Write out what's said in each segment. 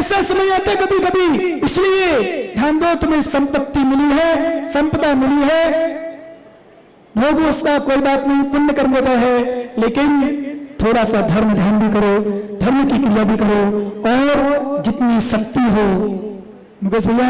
ऐसा समय आता है कभी कभी, इसलिए ध्यान दो, तुम्हें संपत्ति मिली है, संपदा मिली है, भोगो उसका, कोई बात नहीं, पुण्य कर्म होता है, लेकिन थोड़ा सा धर्म ध्यान भी करो, धर्म की क्रिया भी करो, और जितनी शक्ति हो मुकेश भैया,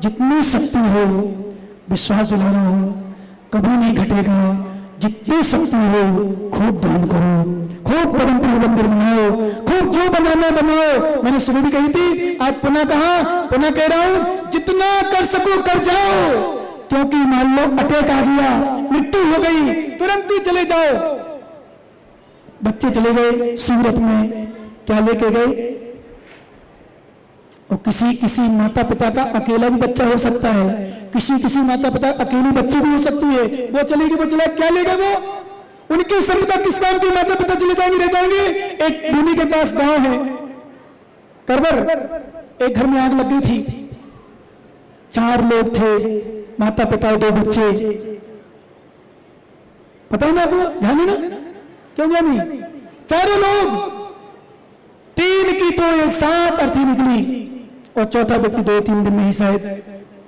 जितनी शक्ति हो विश्वास दिलाना हो, कभी नहीं घटेगा। जितनी शक्ति हो खूब दान करो, खूब परम प्रभु मंदिर बनाओ, खूब जो बनाना बनाओ। मैंने सुबह भी कही थी, आज पुनः कहा, पुनः कह रहा हूं, जितना कर सको कर जाओ, क्योंकि मान लो अटैक आ गया, मृत्यु हो गई, तुरंत ही चले जाओ। बच्चे चले गए सूरत में, क्या लेके गए? और किसी माता पिता का अकेला भी बच्चा हो सकता है, किसी माता पिता अकेली बच्ची भी हो सकती है, वो चलेगी, वो चला, क्या लेगा वो? उनकी संपदा किस काम की? माता पिता चले जाएंगे, रह जाएंगे। एक भूमि के पास गांव है करबर, एक घर में आग लग गई थी, 4 लोग थे, माता पिता 2 बच्चे, पता है ना आपको? ध्यान है ना? क्यों ध्यान नहीं? 4 लोग, 3 की तो एक साथ अर्थी निकली, और चौथा व्यक्ति 2-3 दिन में ही, शायद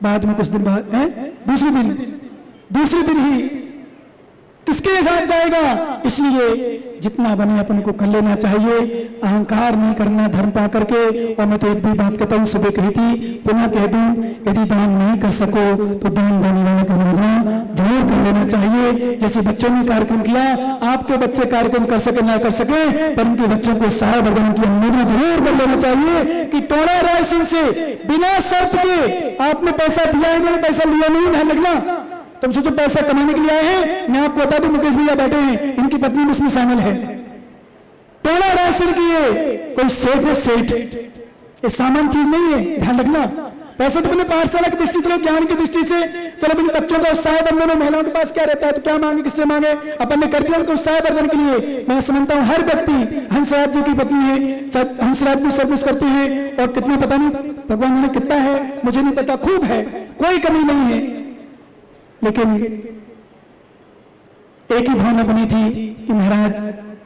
बाद में कुछ दिन बाद है, दूसरे दिन ही किसके साथ जाएगा? इसलिए जितना बने अपन को कर लेना चाहिए, अहंकार नहीं करना धर्म पा करके। और मैं तो एक भी बात कहता हूँ, सुबह कही थी, पुनः कह दूं, यदि दान नहीं कर सको तो दान देने वाले का अनुमोदन जरूर कर लेना चाहिए। जैसे बच्चों ने कार्यक्रम किया, आपके बच्चे कार्यक्रम कर सके ना कर सके, पर उनके बच्चों को सहाय वर्धन की अनुमोदन जरूर कर लेना चाहिए कि टोड़ा राय सिंह से बिना शर्त के आपने पैसा दिया है, मैंने पैसा लिया नहीं, ध्यान रखना। तुमसे जो पैसा कमाने के लिए आए हैं, मैं आपको बता दूं, मुकेश भैया बैठे हैं, इनकी पत्नी उसमें शामिल है। टोड़ा राशन की है, कोई सेठ ये सामान चीज नहीं है, ध्यान रखना। पैसा तो मैंने पाठशाला की दृष्टि, चलो ज्ञान की दृष्टि से, चलो अपने बच्चों का उत्साह वर्धन हो, महिलाओं के पास क्या रहता है तो क्या मांगे, किससे मांगे, अपन ने कर दिया उनको उत्साह वर्धन के लिए। मैं समझता हूँ हर व्यक्ति, हंसराज जी की पत्नी है, हंसराज भी सर्विस करती है, और कितने पता नहीं भगवान ने कितना है मुझे नहीं पता, खूब है, कोई कमी नहीं है। लेकिन एक ही भावना बनी थी कि महाराज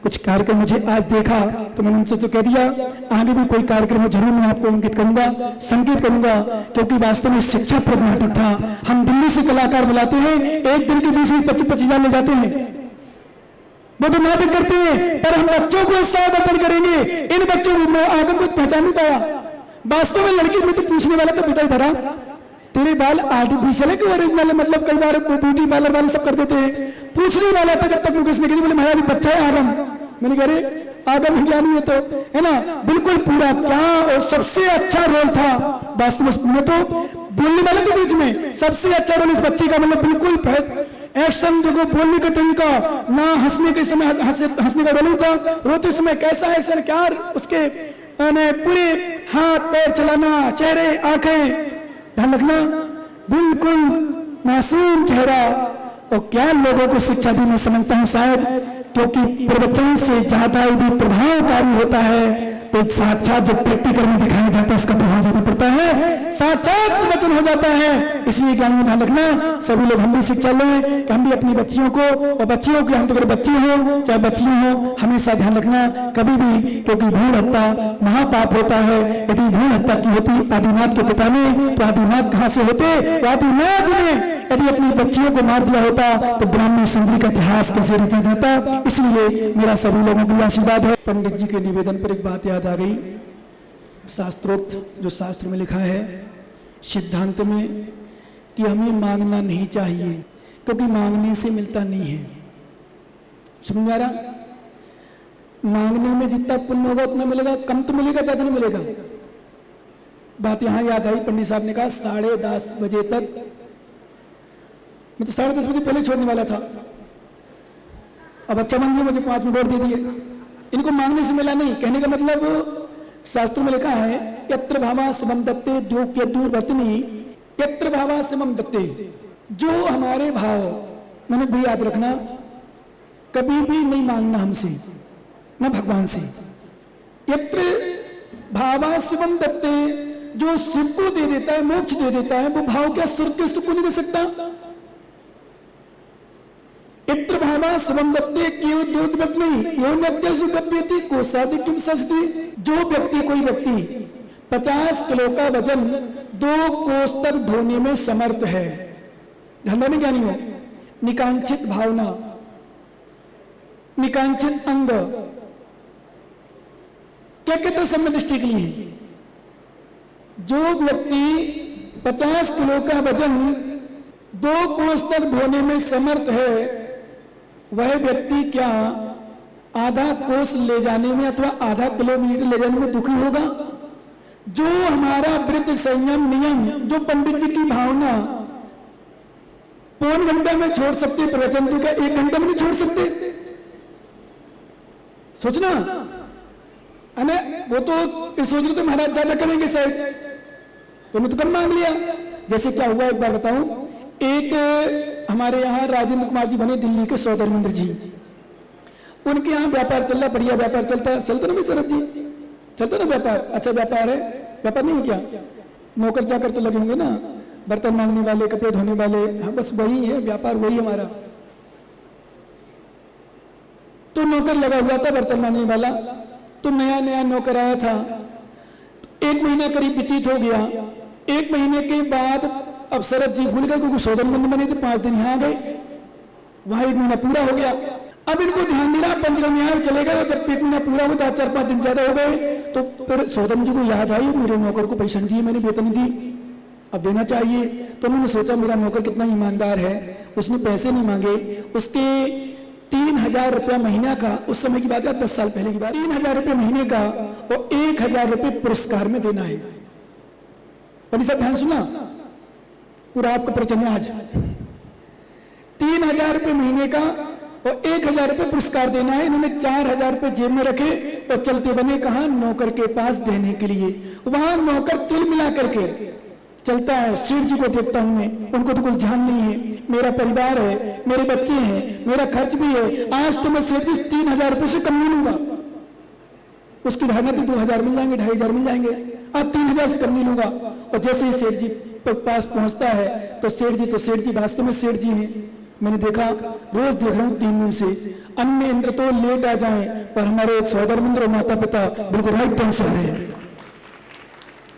कुछ कार्यक्रम मुझे आज देखा, तो मैंने उनसे तो कह दिया, आगे भी कोई कार्यक्रम हो जरूर मैं आपको इंगित करूंगा, संकेत करूंगा, क्योंकि वास्तव में शिक्षाप्रद नाटक था। हम दिल्ली से कलाकार बुलाते हैं, एक दिन के 20-25 हजार ले जाते हैं, वो तो नाटक करते हैं, पर हम बच्चों को उत्साह वर्धन करेंगे। इन बच्चों को आगे कुछ पहचान नहीं पाया। वास्तव में लड़की में तो पूछने वाला था, बेटा इधर आ, तेरे बाल आर्टिफिशियल है कि ओरिजिनल है? मतलब कई बार ब्यूटी पार्लर वाले सब कर देते हैं, पूछने वाला था जब तक मुकेश ने कही, बोले महाराज बच्चा है आदम। मैंने कह रहे आदम ज्ञानी है तो, है ना, बिल्कुल पूरा क्या, और सबसे अच्छा रोल था वास्तव में। तो बोलने वाले के बीच में सबसे अच्छा रोल इस बच्ची का, मतलब बिल्कुल एक्शन, देखो बोलने का तरीका, ना हंसने के समय हंसने का रोल था, रोते समय कैसा एक्शन, क्या उसके पूरे हाथ पैर चलाना, चेहरे आंखें, ध्यान रखना, बिल्कुल मासूम चेहरा। और क्या लोगों को शिक्षा दी, मैं समझता हूं शायद क्योंकि प्रवचन से ज्यादा यदि प्रभावकारी होता है तो साक्षात जो प्रैक्टिकल में दिखाया जाता है उसका प्रभाव ज्यादा पड़ता है, साक्षात प्रवचन हो जाता है। इसलिए ज्ञान में ध्यान रखना, सभी लोग हम भी शिक्षा लें कि हम भी अपनी बच्चियों को, और बच्चियों की, हम तो बच्ची हो चाहे बच्चियों हो, हमेशा ध्यान रखना कभी भी, क्योंकि भ्रूण हत्या महापाप होता है। यदि भ्रूण हत्या की होती आदिनाथ के पिता ने, तो आदिनाथ कहां से होते? आदिनाथ ने यदि अपनी बच्चियों को मार दिया होता तो ब्राह्मण संधि का इतिहास कैसे रचा जाता। इसलिए मेरा सभी लोगों को आशीर्वाद है। पंडित जी के निवेदन पर एक बात याद आ गई, शास्त्रोक्त जो शास्त्र में लिखा है सिद्धांत में, कि हमें मांगना नहीं चाहिए, क्योंकि मांगने से मिलता नहीं है। समझ में आ रहा? मांगने में जितना पुण्य होगा उतना मिलेगा, कम तो मिलेगा, ज्यादा नहीं मिलेगा। बात यहां याद आई, पंडित साहब ने कहा 10:30 बजे तक, मैं तो 10:30 बजे पहले छोड़ने वाला था, अब अच्छा मान लिया, मुझे 5 मिनट और दे दिए। इनको मांगने से मिला नहीं, कहने का मतलब शास्त्रों में लिखा है, यत्र भावा समम दत्ते द्योग्य दूरवर्तिनी, यत्र भावा समम दत्ते, जो हमारे भाव, मैंने भी याद रखना, कभी भी नहीं मांगना हमसे, न भगवान से। यत्र भावा समम दत्ते, जो सुख को दे देता है, मोक्ष दे देता है, वो भाव क्या सुख के सुख को नहीं दे सकता? इत्र भावा स्वम दत्ते केव दूध नहीं, यो नद्य सुखप्यति कोसादि किम सस्ती। जो व्यक्ति, कोई व्यक्ति 50 किलो का वजन 2 कोस तक ढोने में समर्थ है। धंधा में क्या नहीं हो, निकांक्षित भावना, निकांक्षित अंग, क्या कहते हैं समय दृष्टि के लिए? जो व्यक्ति 50 किलो का वजन 2 कोस तक ढोने में समर्थ है, वह व्यक्ति क्या आधा कोस ले जाने में अथवा आधा किलोमीटर ले जाने में दुखी होगा? जो हमारा व्रत संयम नियम, जो पंडित जी की भावना पौन घंटा में छोड़ सकते प्रवचन, तो क्या 1 घंटा में नहीं छोड़ सकते? सोचना है ना, वो तो सोच रहे थे महाराज ज्यादा करेंगे शायद, तो मैं तो कम मांग लिया। जैसे क्या हुआ एक बार बताऊं, एक हमारे यहाँ राजेंद्र कुमार जी बने दिल्ली के सौधर्मेंद्र जी, उनके यहाँ व्यापार चल रहा, बढ़िया व्यापार चलता ना भाई शरद जी, चलता ना व्यापार, अच्छा व्यापार है, व्यापार नहीं है क्या? नौकर चाकर तो लगे होंगे ना, बर्तन मांगने वाले, कपड़े धोने वाले, हाँ बस वही है व्यापार, वही हमारा। तो नौकर लगा हुआ था बर्तन मांगने वाला, तो नया नया नौकर आया था, 1 महीना करीब व्यतीत हो गया। 1 महीने के बाद अब शरद जी भूल गए, क्योंकि सौदरबंद बने थे, 5 दिन यहाँ गए, वहां 1 महीना पूरा हो गया। अब इनको ध्यान दिला पंचगम न्याय चलेगा, जब 1 महीना पूरा होता 4-5 दिन ज्यादा हो गए, तो फिर सौदम जी को याद आई मेरे नौकर को पैसा नहीं दिए, मैंने वेतन दी, अब देना चाहिए। तो उन्होंने सोचा मेरा नौकर कितना ईमानदार है, उसने पैसे नहीं मांगे, उसके 3000 रुपया महीना का, उस समय की बात है 10 साल पहले की बात, 3000 रुपये महीने का और 1000 रुपये पुरस्कार में देना है। पर सब ध्यान सुना, पूरा आपका प्रवचन है आज। 3000 रुपये महीने का और 1000 रुपये पुरस्कार देना है। इन्होंने 4000 रुपये जेब में रखे और चलते बने कहा नौकर के पास देने के लिए। वहां नौकर तिल मिला करके चलता है, सेठ जी को देखता हूं मैं, उनको तो कुछ ध्यान नहीं है, मेरा परिवार है, मेरे बच्चे हैं, मेरा खर्च भी है, आज तो मैं सेठ जी 3000 रुपये से कम नहीं लूंगा। उसकी धारणा थी 2000 मिल जाएंगे, 2500 मिल जाएंगे, आज 3000 से कम नहीं लूंगा। और जैसे ही सेठ जी पास पहुंचता है तो सेठ जी वास्तव में सेठ जी हैं। मैंने देखा, रोज देख रहा हूं 3 दिन से, अन्य इंद्र तो लेट आ जाएं, पर हमारे सौदरमिंद्र और माता पिता बिल्कुल राइट टाइम से आ रहे हैं,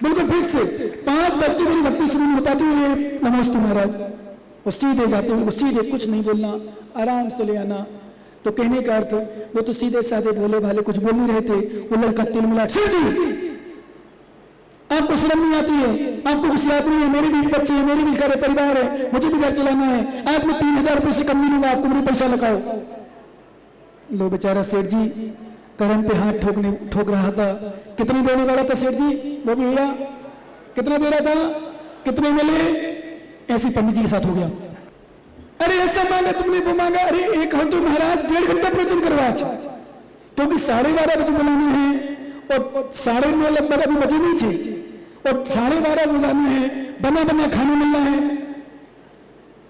बिल्कुल ठीक से। 5 बजते मेरी भक्ति शुरू नहीं हो पाती, ये नमस्ते महाराज, वो सीधे जाते हैं, सीधे कुछ नहीं बोलना, आराम से ले आना। तो कहने का अर्थ वो तो सीधे साधे भोले भाले कुछ बोल नहीं रहे थे, वो लड़का तिल मिला, सेठ जी आपको शर्म नहीं आती है, आपको कुछ याद नहीं है, मेरे भी बच्चे हैं, मेरे भी घर परिवार है, मुझे भी घर चलाना है, आज मैं 3000 रुपये से कम नहीं लूंगा, आपको मेरे पैसा लगाओ। लो बेचारा सेठ जी कर्म पे हाथ ठोक रहा था। कितने देने वाला था सेठ जी, वो भी भैया कितना दे रहा था, कितने मिले, ऐसी पंडित जी के साथ हो गया। अरे ऐसा मांगा तुमने, वो मांगा, अरे एक हम तो महाराज 1.5 घंटा प्रवचन करवा, क्योंकि 12:30 बजे बुलाना है और 9:30 लगभग अभी बजे नहीं थे, और 12:30 बुलाना है, बना खाना मिलना है,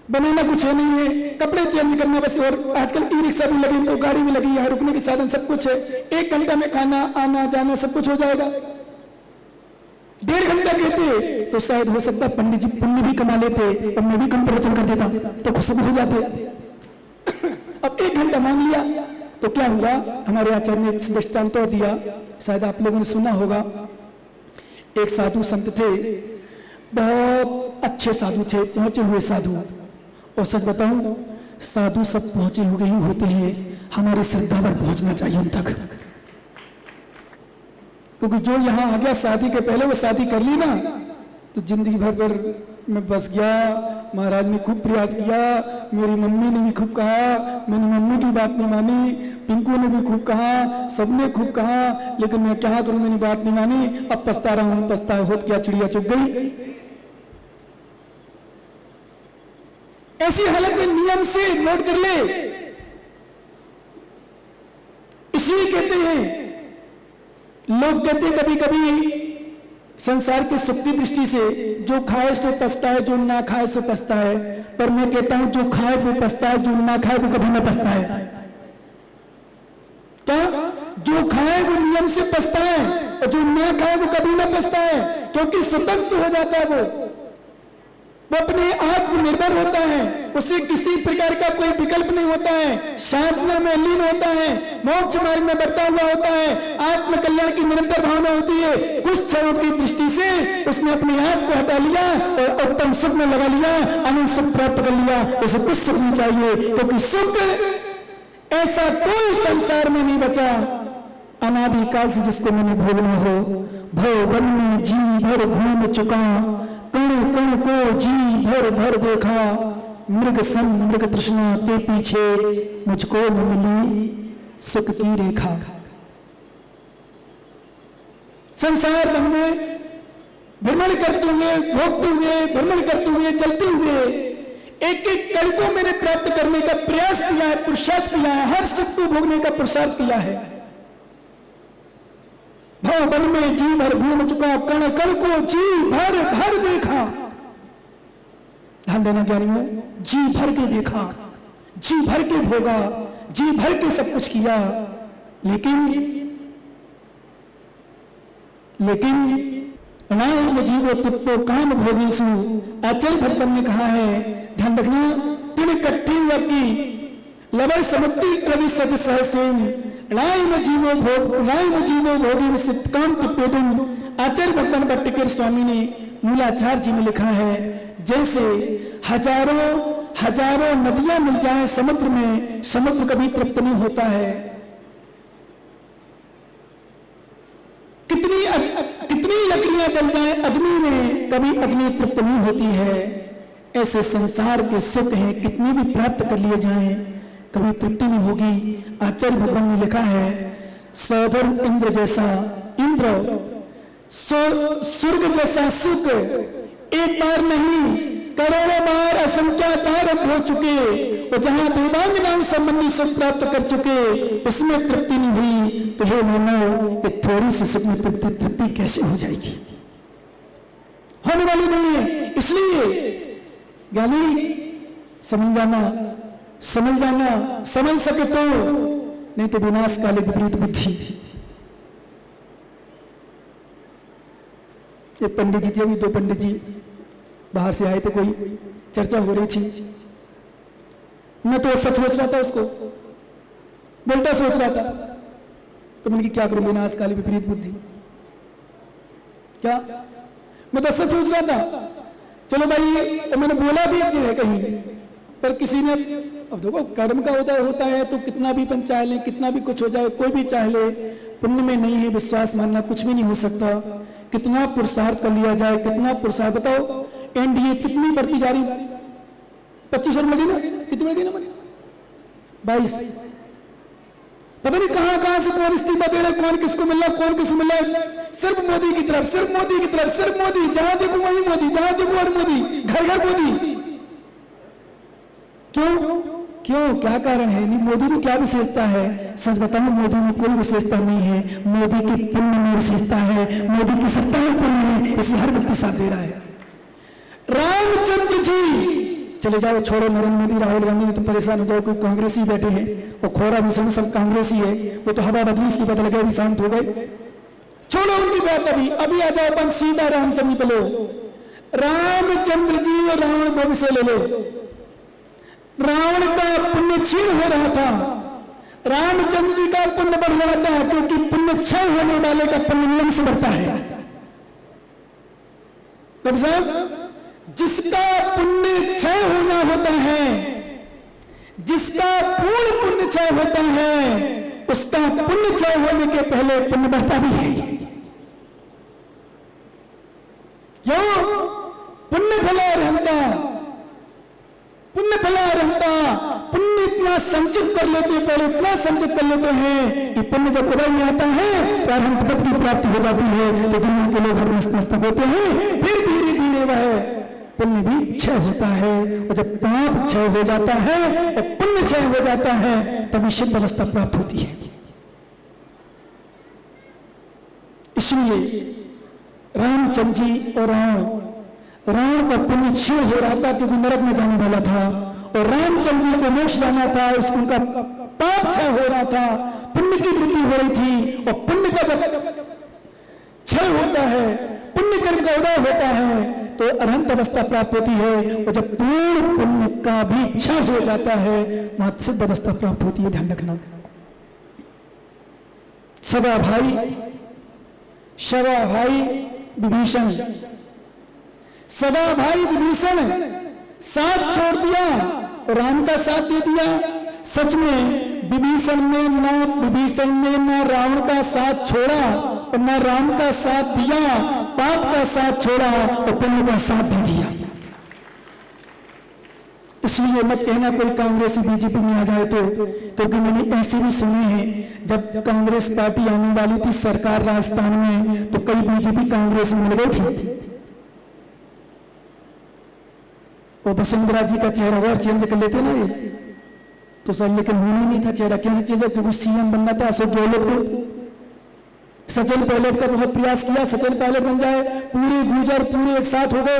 बनाना कुछ है नहीं है, कपड़े चेंज करना बस, और आजकल ई-रिक्शा भी लगी, तो गाड़ी भी लगी, यहाँ रुकने के साधन सब कुछ है, 1 घंटा में खाना आना जाना सब कुछ हो जाएगा। 1.5 घंटा कहते तो शायद हो सकता पंडित जी पुण्य भी कमा लेते और मैं भी कम प्रवचन कर देता तो खुश हो जाते। अब 1 घंटा मांग लिया तो क्या हुआ, हमारे आचार्य ने एक दृष्टांत दिया, शायद आप लोगों ने सुना होगा। एक साधु संत थे, बहुत अच्छे साधु थे, पहुंचे हुए साधु, और सच बताऊं साधु सब पहुंचे हुए ही होते हैं, हमारी श्रद्धा पर पहुंचना चाहिए उन तक, क्योंकि जो यहां आ गया शादी के पहले वो शादी कर ली ना, तो जिंदगी भर मैं बस गया। महाराज ने खूब प्रयास किया, मेरी मम्मी ने भी खूब कहा, मैंने मम्मी की बात नहीं मानी, पिंकू ने भी खूब कहा, सबने खूब कहा, लेकिन मैं क्या करूं, मैंने बात नहीं मानी, अब पछता रहा हूं, पछता होत क्या चिड़िया चुग गई। ऐसी हालत में नियम से नोट कर ले, इसलिए कहते हैं, लोग कहते हैं कभी कभी संसार की सुख की दृष्टि से जो खाए सो पछता है, जो ना खाए सो पछता है, पर मैं कहता हूं जो खाए वो पछता है, जो ना खाए वो कभी ना पछता है। क्या? जो खाए वो नियम से पछता है और जो ना खाए वो कभी ना पछता है, क्योंकि स्वतंत्र हो जाता है वो। वो अपने आत्मनिर्भर होता है, उसे किसी प्रकार का कोई विकल्प नहीं होता है, साधना में लीन होता है, मोक्ष मार्ग में बढ़ता हुआ होता है, आत्म कल्याण की निरंतर भावना होती है। कुछ क्षणों की दृष्टि से उसने अपने आप को हटा लिया और उत्तम सुख में लगा लिया, अनंत सुख प्राप्त कर लिया। उसे कुछ सुख नहीं चाहिए, क्योंकि सुख ऐसा कोई संसार में नहीं बचा अनादिकाल से जिसको मैंने भोगना हो। भव वन में जी भर घूम चुका, कण कण को जी भर भर देखा, मृग सम मृग तृष्णा के पीछे मुझको न मिली सुख की रेखा। संसार वन में भ्रमण करते हुए, भोगते हुए, भ्रमण करते हुए, चलते हुए एक एक कण को मैंने प्राप्त करने का प्रयास किया है, पुरुषार्थ किया है, हर सुख को भोगने का पुरुषार्थ किया है। भव वन में जी भर घूम चुका, कण कण को जी भर भर देखा। ध्यान देना ज्ञानियों, जी भर के देखा, जी भर के भोगा, जी भर के सब कुछ किया, लेकिन नाम जीवो तिप्पो काम भोगीसु। आचार्य भगवान ने कहा है, ध्यान रखना, तिन कट्ठी वकी लवय समस्ती त्रवि सद सहसेन राम जीवो भोगी सिद्धकाम तिप्पेदुम। आचार्य भगवान भट्टिकेर स्वामी ने मूलाचार्य जी ने लिखा है, जैसे हजारों नदियां मिल जाएं समुद्र में, समुद्र कभी तृप्त नहीं होता है। कितनी लकड़ियां जल जाएं अग्नि में, कभी अग्नि तृप्त नहीं होती है। ऐसे संसार के सुख हैं, कितने भी प्राप्त कर लिए जाएं कभी तृप्ति नहीं होगी। आचार्य भगवान ने लिखा है, सौधर्म इंद्र जैसा इंद्र, स्वर्ग जैसा सुख एक बार नहीं करोड़ों बार असंख्यात बार हो चुके, और जहां देवांगनाओं संबंधी सुख प्राप्त कर चुके उसमें तृप्ति नहीं हुई, तो हे मानव, ये थोड़ी सी सुख में तृप्ति कैसे हो जाएगी? होने वाली नहीं है। इसलिए ज्ञानी समझ जाना, समझ सके तो, नहीं तो विनाश काले विपरीत बुद्धि। ये पंडित जी, अभी 2 पंडित जी बाहर से आए थे, कोई चर्चा हो रही थी, मैं तो सच सोच रहा था, उसको बोलता सोच रहा था, तो मैंने क्या करूं, विनाश काले विपरीत बुद्धि, क्या मैं तो सच सोच रहा था। चलो भाई, तो मैंने बोला भी एक जगह कहीं, पर किसी ने, अब देखो कर्म का होता है तो कितना भी अपन चाह ले, कितना भी कुछ हो जाए, कोई भी चाह ले, पुण्य में नहीं है विश्वास मानना, कुछ भी नहीं हो सकता। कितना पुरुषार्थ कर लिया जाए, कितना पुरुषार्थ, बताओ एनडीए कितनी बढ़ती जा रही, 25 और बढ़ी ना, कितनी बढ़ गई ना, 22। पता नहीं कहां से कौन इस्तीफा दे रहा, कौन किसको मिल रहा, कौन किसको मिल रहा, सिर्फ मोदी की तरफ, सिर्फ मोदी की तरफ, सिर्फ मोदी, जहां देखो वही मोदी, जहां देखो और मोदी, घर घर मोदी। क्यों क्या कारण है? नहीं, मोदी में क्या विशेषता है? सच बताऊं, मोदी में कोई विशेषता नहीं है, मोदी की पुण्य में विशेषता है, मोदी की सत्ता में पुण्य है, इसलिए हर व्यक्ति साथ दे रहा है। रामचंद्र जी, चले जाओ, छोड़ो नरेंद्र मोदी, राहुल गांधी में तो परेशान हो जाओ, कोई कांग्रेसी बैठे हैं, और खोरा भी सब कांग्रेसी है, वो तो हवा बदली इसलिए पता लगे अभी शांत हो गए, छोड़ो उनकी बात। अभी आ जाओ अपन सीधा रामचंद्र पे लो, रामचंद्र जी और रावण को विषय ले लो। रावण का पुण्य क्षीण हो रहा था, रामचंद्र जी का पुण्य बढ़ रहा था, क्योंकि पुण्य क्षय होने वाले का पुण्य नियम से बढ़ता है। तो साहब, जिसका पुण्य क्षय होना होता है, जिसका पूर्ण पुण्य क्षय होता है, उसका पुण्य क्षय होने के पहले पुण्य बढ़ता भी है। क्यों? पुण्य भला रहता, पुण्य भला रहता, पुण्य इतना संचित कर लेते, पहले इतना संचित कर लेते हैं कि पुण्य जब उदय में आता है तो हम पद की प्राप्ति हो जाती है, तो दुनिया के लोग हर मस्तक होते हैं, फिर धीरे धीरे वह पुण्य भी क्षय होता है, और जब पाप क्षय हो जाता है और पुण्य क्षय हो जाता है, तभी शुद्ध अवस्था प्राप्त होती है। इसलिए रामचंद्र जी और रावण का पुण्य क्षय हो रहा था, क्योंकि नरक में जाने वाला था, और रामचंद्र जी को मोक्ष जाना था, इसको उनका पाप क्षय हो रहा था, पुण्य की वृद्धि हो रही थी, और पुण्य का जब क्षय होता है, पुण्य कर्म का उदय होता है, तो अनंत अवस्था प्राप्त होती है। और जब पूर्ण पुण्य का भी क्षय हो जाता है, वहां सिद्ध अवस्था प्राप्त होती है। ध्यान रखना। सगा भाई विभीषण, सगा भाई विभीषण साथ छोड़ दिया, राम का साथ दे दिया। सच में विभीषण ने ना रावण का साथ छोड़ा और ना राम का साथ दिया, पाप का साथ छोड़ा और पुण्य का साथ दे दिया। इसलिए मत कहना कोई कांग्रेस बीजेपी में आ जाए तो, क्योंकि मैंने ऐसे भी सुने हैं जब कांग्रेस पार्टी आने वाली थी सरकार राजस्थान में, तो कई बीजेपी कांग्रेस में मिल गई थी। वो वसुंधरा जी का चेहरा और चेंज कर लेते ना ये तो सर, लेकिन होना नहीं था चेहरा। कैसे चेंज? क्योंकि सीएम बनना था अशोक गहलोत को। सचिन पायलट का बहुत प्रयास किया सचिन पायलट बन जाए, पूरे गुर्जर पूरे एक साथ हो गए।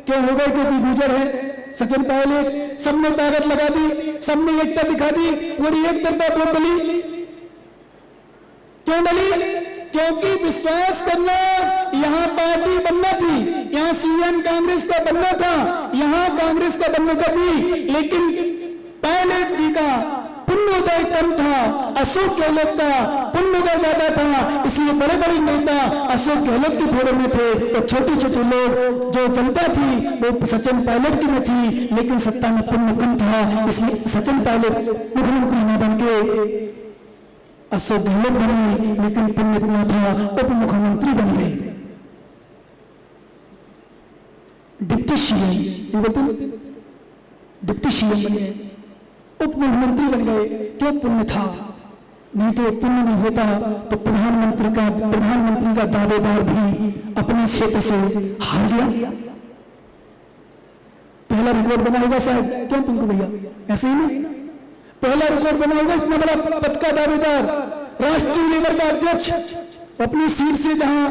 क्यों हो गए? क्योंकि गुर्जर है सचिन पायलट, सबने ताकत लगा दी, सबने एकता दिखा दी, पूरी एक तरफा वोट डली। क्यों डली? क्योंकि विश्वास करना, यहाँ पार्टी बनना थी, यहाँ सीएम कांग्रेस का बनना था, यहाँ कांग्रेस का बनने का भी, लेकिन पायलट जी का पुण्योदय कम था, अशोक गहलोत का पुण्योदय ज्यादा था। इसलिए बड़े बड़े नेता अशोक गहलोत के फेरे में थे और छोटे छोटे लोग जो जनता थी वो सचिन पायलट की में थी, लेकिन सत्ता में पुण्य कम था। इसलिए सचिन पायलट मुख्यमंत्री न बन के अशोक गहलोत बने, लेकिन पुण्य इतना था उप मुख्यमंत्री बन गए, डिप्टी सीएम, ये बोलते हैं डिप्टी सीएम बन गए, उप मुख्यमंत्री बन गए। क्यों? पुण्य था। नहीं तो पुण्य नहीं होता तो प्रधानमंत्री का दावेदार भी अपने क्षेत्र से हार गया। पहला रिकॉर्ड बना होगा शायद, क्यों पिंकू भैया? ऐसे ही नहीं, पहला रिकॉर्ड बना होगा। इतना बड़ा पद का दावेदार, राष्ट्रीय लेवल का अध्यक्ष, अपनी सीट से जहां